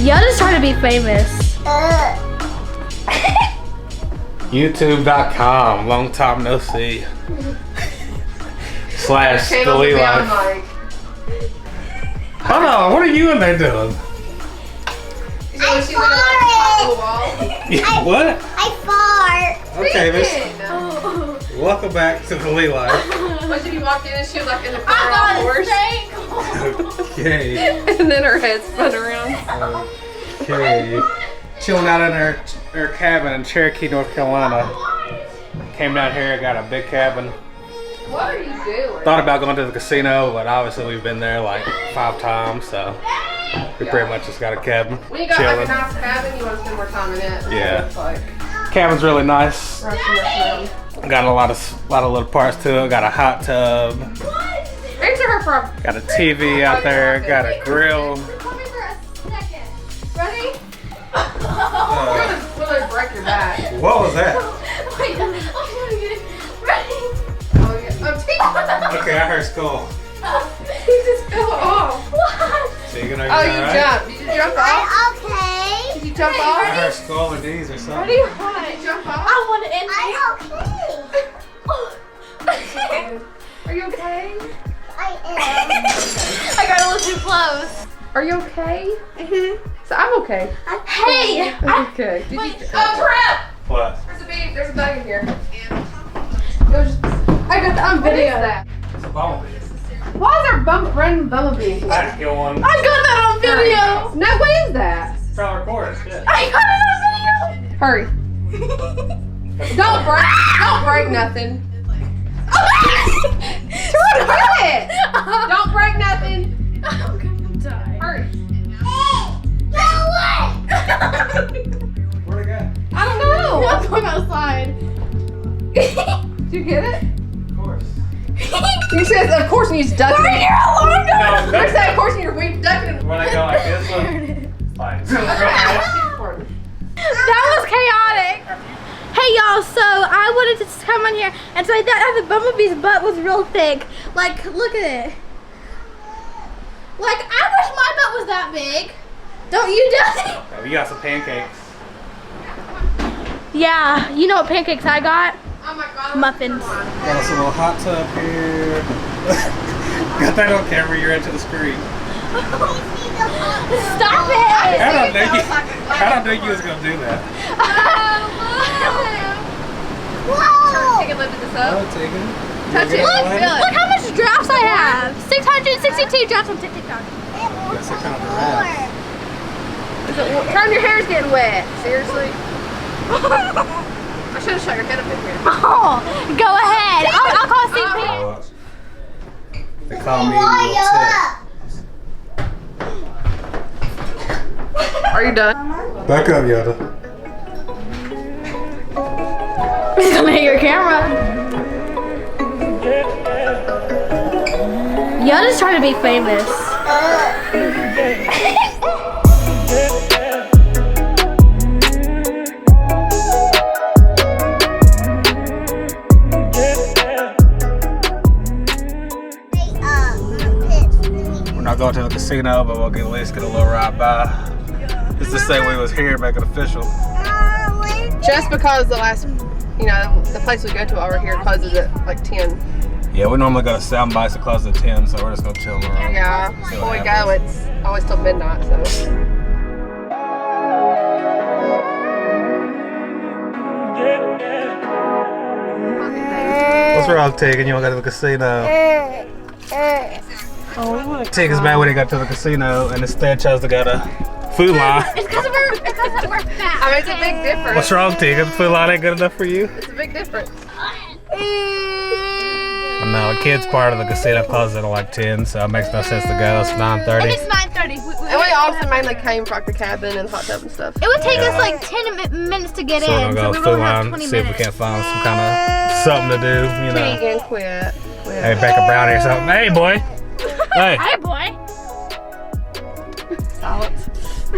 Y'all just trying to be famous. YouTube.com, long time no see. Slash Delete Life. Hold on, what are you in there doing? What? I fart. Okay, miss. Welcome back to Delete Life. What if you walked in and she was like in the corner on a horse? Okay. And then her head spun around. Okay. Chilling out in her cabin in Cherokee, North Carolina. Came down here, got a big cabin. What are you doing? Thought about going to the casino, but obviously we've been there like 5 times, so we pretty much just got a cabin. When you got chilling. like a nice cabin, you want to spend more time in it. Yeah. It's like Cabin's really nice. rushing. Got a lot of little parts to it. Got a hot tub. Answer her from. Got a TV out there. Got a grill. Come here for a second. Ready? You're gonna literally break your back. What was that? Wait, I'm gonna get it. Ready? Oh yeah. Okay, I heard skull. He just fell off. What? So you gonna Oh, you jumped. Did you jump off? Okay. Did you jump I off? heard skull and knees or something. Did you jump off? I want to end I'm okay. Are you okay? I am. I got a little too close. Are you okay? So I'm okay. Hey! I'm okay. Did Wait, you? Trip! What? There's a bee. There's a bug in here. I got the video. That. It's a bumblebee. Why is there random bumblebee? I had to kill one. I got that on video! No, what is that? Trying to record it. Shit. I got it on video! Hurry. Don't break nothing. Turn it. Don't break nothing. I'm gonna die. Hurry. Where'd it go? I don't know. I'm going outside. Did you get it? Of course. You said, of course, and you just duck it. No, You said, of course, and you're ducking it. when I go like this, look. Fine. That was chaotic. Hey y'all, so I wanted to come on here and say that the bumblebee's butt was real thick. Like, look at it. Like, I wish my butt was that big. Don't you, Dusty? We got some pancakes. Yeah, you know what pancakes I got? Oh my God. Muffins. Got us a little hot tub here. Got that on camera, you're into the screen. Stop it! I don't know you was gonna do that. Take a look at this up. Oh, take it. Touch it. Look, Feel it. look how much drafts I have. 662 drafts on TikTok. That's a kind of Turn your hair's getting wet. Seriously? I should have shut your head up in here. Oh, go ahead. I'll call CP. They call me Little Are you done? Tip. Back up, Yoda. He's gonna hit your camera. Y'all just trying to be famous. We're not going to the casino, but we'll at least get a little ride by. Just to say we was here, make it official. Just because the last, the place we go to over here closes at like 10. Yeah, we normally go to Sound Bites that close at 10, so we're just gonna chill around. Yeah, when we go, it's always till midnight, so. What's wrong, Tegan? You wanna go to the casino? Tegan's mad when he got to the casino and instead chose to go to Food Line. It's because we're fat. I mean, it's a big difference. What's wrong, Tegan? Food Line ain't good enough for you? It's a big difference. No, the kids part of the casino closes at like 10, so it makes no sense to go. It's 9:30. It's 9:30. And we also mainly came for like the cabin and the hot tub and stuff. It would take us like 10 minutes to get So we're in, gonna so go we Food will have Line, 20 see if we minutes. can't find some kind of something to do, you know. Tegan, quit. Hey, bake a brownie or something. Hey, boy. Hey. Hey, boy. Silence. I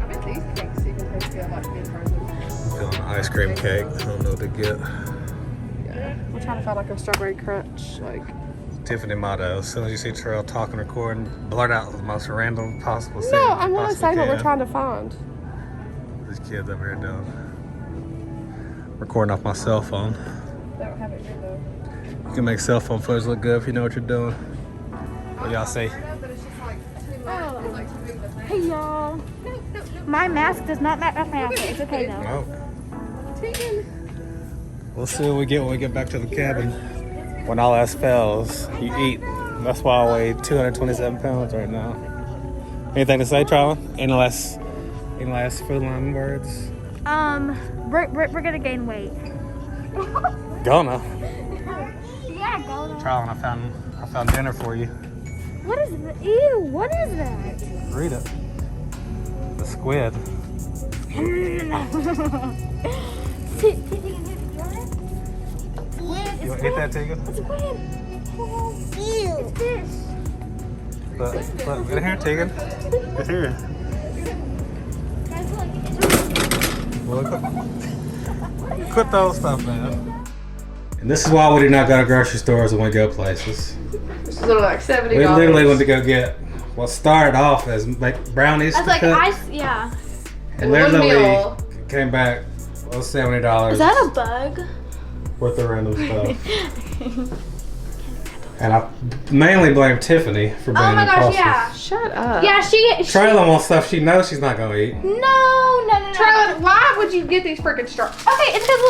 bet these cakes even taste good like being frozen. Feeling an ice cream cake. I don't know what to get. Yeah. I'm trying to find like a strawberry crunch, like Tiffany motto. As soon as you see Terrell talking, recording, blurt out the most random possible thing. No, I'm really saying what we're trying to find. These kids over here doing. Recording off my cell phone. They don't have it here though. You can make cell phone footage look good if you know what you're doing. What y'all say? Hey y'all. My mask does not match my outfit. It's okay though. Oh. We'll see what we get when we get back to the cabin. When all else fails, you eat. That's why I weigh 227 pounds right now. Anything to say, Charlie? Any last food line words? We're gonna gain weight. Gonna. Yeah, gonna. Charlie, I found dinner for you. What is that? Ew, what is that? Read it. The squid. You want to eat that, Tegan? It's a squid. Ew. It's fish. But get here, Tegan. Get here. Guys, look. Well, quit those stuff, man. And this is why we do not go to grocery stores when we go places. This is literally like $70. We literally went to go get what started off as like brownies That's to like cook, ice, yeah. and One literally meal. came back with $70 Is that a bug? worth of random stuff. And I mainly blame Tiffany for being Oh my gosh, impulsive. yeah. Shut up. Yeah, she Trailing on stuff she knows she's not gonna eat. No. Charlotte, why would you get these freaking straws? Okay, it's because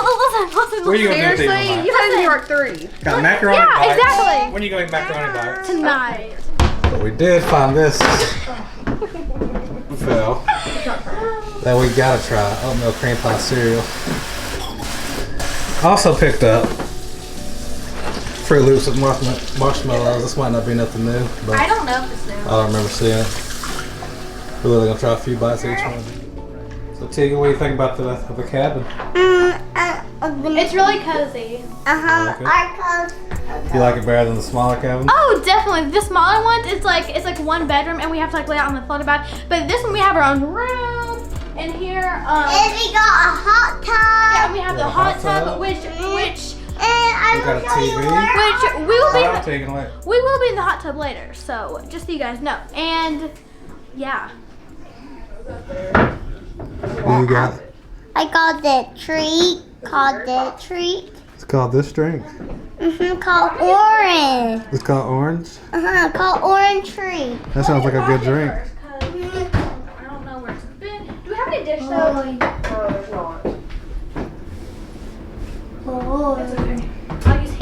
listen. Where you gonna do these Seriously, on you had New York 3. Got macaroni Yeah, bites. exactly. When you going macaroni bites? Tonight. But we did find this. Phil. That we gotta try. Oatmeal cream pie cereal. Also picked up Fruit Loops with marshmallows. This might not be nothing new, but I don't know if it's new. I don't remember seeing it. We're literally gonna try a few bites of each one. So Tegan, what do you think about the cabin? It's really cozy. Okay. Do you like it better than the smaller cabin? Oh, definitely. The smaller ones, it's like one bedroom, and we have to like lay out on the floor about. But this one, we have our own room. And here, And we got a hot tub. yeah, we have the got a hot hot tub, tub. which And We I got will a show you TV. where. we will be. I'm taking it. We will be in the hot tub later, so just so you guys know. And yeah. What you got? I got the treat. It's called this drink. Called orange. It's called orange. Called orange treat. That sounds like a good drink. I don't know where it's been. Do we have any dish soap? Oh, there's not. I'll use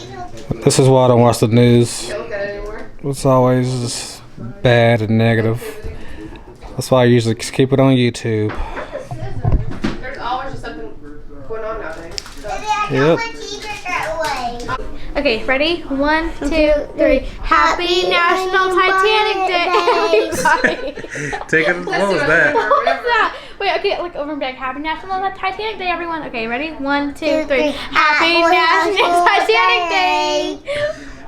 hand This is why I don't watch the news. Don't look at it anymore. It's always just bad and negative. That's why I usually just keep it on YouTube. There's always just something going on nowadays. So. Yep. Okay, ready? 1, 2, 3. Happy National Titanic Day, everybody. Take it. What was that? What was that? Wait, okay, like over back. Happy National Titanic Day, everyone. Okay, ready? 1, 2, 3. Happy National Titanic Day.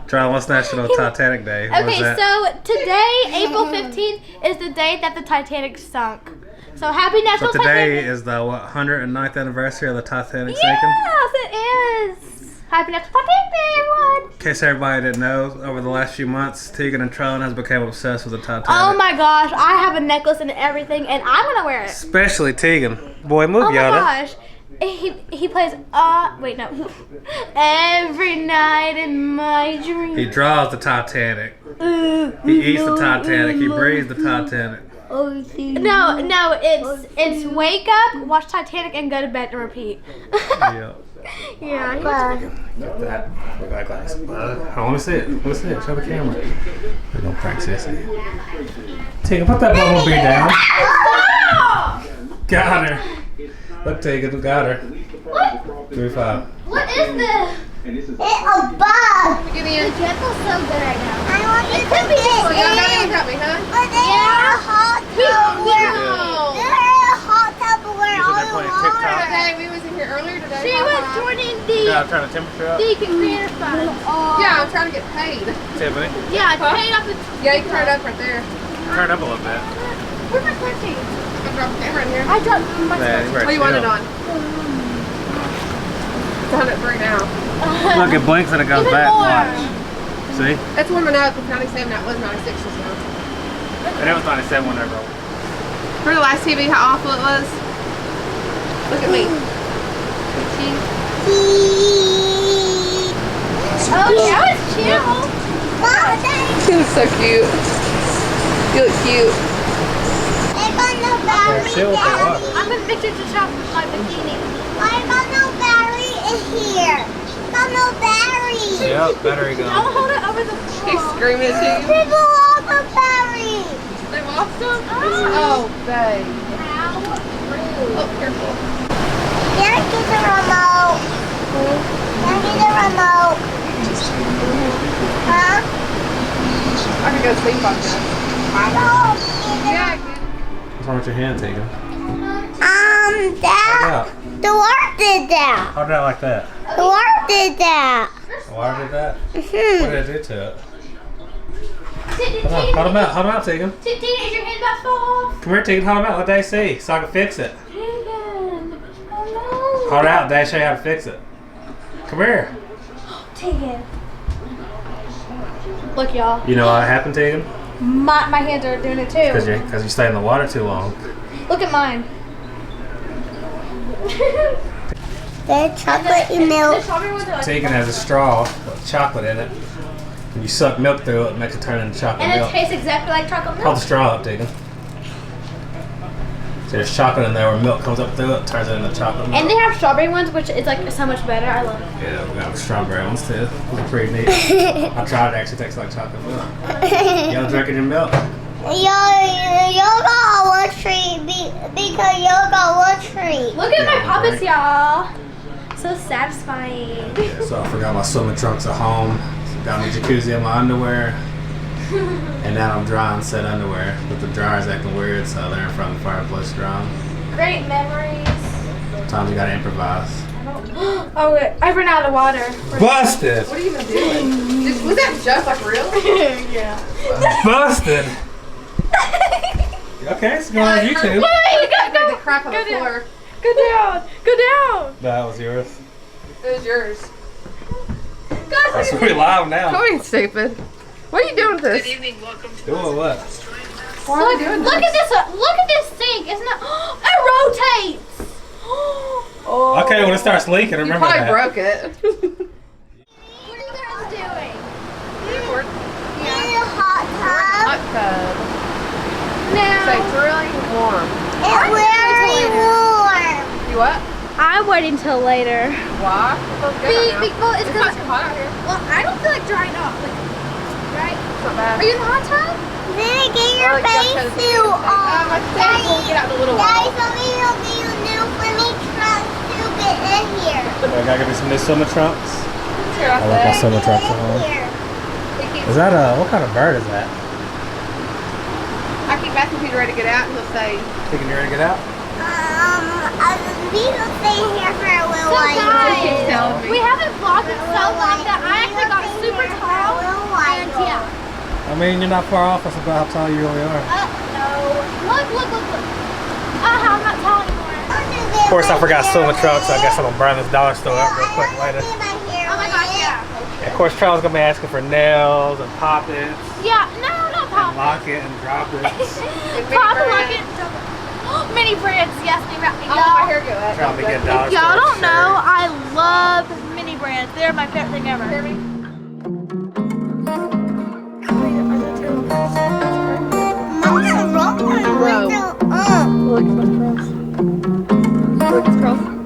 Try what's National Titanic Day? What is Okay, that? so today, April 15th, is the day that the Titanic sunk. So happy So National today Titanic is the 109th anniversary of the Titanic sinking. Yes, it is. Happy National Titanic Day, everyone. In case everybody didn't know, over the last few months, Tegan and Trellin has become obsessed with the Titanic. Oh my gosh, I have a necklace and everything, and I'm gonna wear it. Especially Tegan. Boy, move, Oh my Yoda. gosh. He plays, wait, no. Every night in my dreams. He draws the Titanic. He eats the Titanic. He breathes the Titanic. No, it's wake up, watch Titanic, and go to bed and repeat. Yeah. Yeah. That. We got glass. Let me see it. Let me see it. Show the camera. We're gonna prank Sissy. Tegan, put that bumblebee down. Got her. Look, Tegan, got her. 3-5. What is this? It's a bug. Get in. The jet feels so good right now. I want you to Well, get y'all got in. in without me, huh? But there's a hot tub where No. there's a hot tub where all the playing water. TikTok? Today, we was in here earlier today. She was joining Yeah, the turn the temperature up. Creator Fund. Yeah, I'm trying to get paid. Tiffany, Yeah, paid off the. Yeah, you can turn it up right there. turn up a little bit. Where's my country? Up drop the camera in here. I dropped my Yeah, you better What do you want it chill. on? It's on at 3 now. Look, it blinks and it goes Even back. more. Watch. See? It's warming up. It's 97. That was 96 just now. And it was 97 when I rolled. For the last TV, how awful it was. Look at me. Oh, now it's chill. You look so cute. You look cute. Chill for what? I'm gonna mix it to top with my bikini. I got no battery in here. Got no battery. Yep, battery gone. I'll hold it over the He's wall. screaming at you. People lost the battery. They lost them? Oh, babe. Oh, careful. Can I get the remote? Can I get the remote? Huh? I could go sleep on that. I don't get Yeah, What's wrong with your hand, Tegan? that. The water did that. Hold it out like that. The water did that. The water did that? Mhm. What did it do to it? Tegan, Hold him out, Tegan. Tegan, is your hand about to fall off? Come here, Tegan, hold him out. Let Dave see so I can fix it. Tegan. Oh Hold it out, Dave, show you how to fix it. Come here. no. Tegan. Look, y'all. You know what happened, Tegan? My hands are doing it too. Because you stay in the water too long. Look at mine. The chocolate and The milk. strawberry ones are like Tegan has a straw with chocolate in it. When you suck milk through it, it makes it turn into chocolate and it milk. tastes exactly like chocolate Hold milk. the straw up, Tegan. So there's chocolate in there where milk comes up through it, turns it into chocolate milk. And they have strawberry ones, which is like so much better. I love it. Yeah, we got strawberry ones too. They're pretty neat. I tried it, actually tastes like chocolate milk. Y'all drinking your milk? Y'all got one treat because y'all got one treat. Look at my Yeah, puppets, right. y'all. So satisfying. Yeah, so I forgot my swimming trunks at home. Got me jacuzzi in my underwear. And now I'm drying said underwear. But the dryer's acting weird, so they're in front of the fireplace drying. Great memories. Sometimes you gotta improvise. Oh, wait, I ran out of water. Busted! what are you even doing? Was that just like real? Yeah. Busted! Okay, it's going on YouTube. Wait, I made the go, crap on the go down. floor. Go down. Go down. That was yours. It was yours. Guys, It's pretty loud now. Come on, stupid. What are you doing with this? Doing what? Why are you doing look this? at this. Look at this sink. Isn't it? It rotates. Oh. Okay, when it starts leaking, You remember probably that. broke it. What are you guys doing? In a hot tub. Hot tub. Now, So it's really warm. It's very warm. You what? I'm waiting till later. Why? It feels good right now. Well, it's It's not because too hot out here. well, I don't feel like drying off. Like, right? It's not bad. Are you in the hot tub? Then get your Oh, face just 'cause suit on. my face will get out in a little Daddy, while. something will be new for me trunks to get in here. I gotta get me some new swimming trunks. Here, I like my swimming trunks at In home. here. Is that what kind of bird is that? I keep asking Peter ready to get out, and he'll say, Thinking you're ready to get out? We will stay here for a little So while. keeps telling guys, me. we haven't vlogged in so long that I actually got super tall. And yeah. I mean, you're not far off. That's about how tall you really are. No. Look. I'm not tall anymore. Of course, I forgot swimming trunks, so I guess I'm gonna burn this dollar store up real quick later. Oh my gosh, yeah. And of course, Charles gonna be asking for nails and pop-its, Yeah, no, not and pop. lock it and drop it. Pop lock it. Mini brands, yes, "How did my hair go at?" Trying to get dollar If y'all store don't know, shirt. I love mini brands. They're my favorite thing ever. Hear me? Look, it's curls.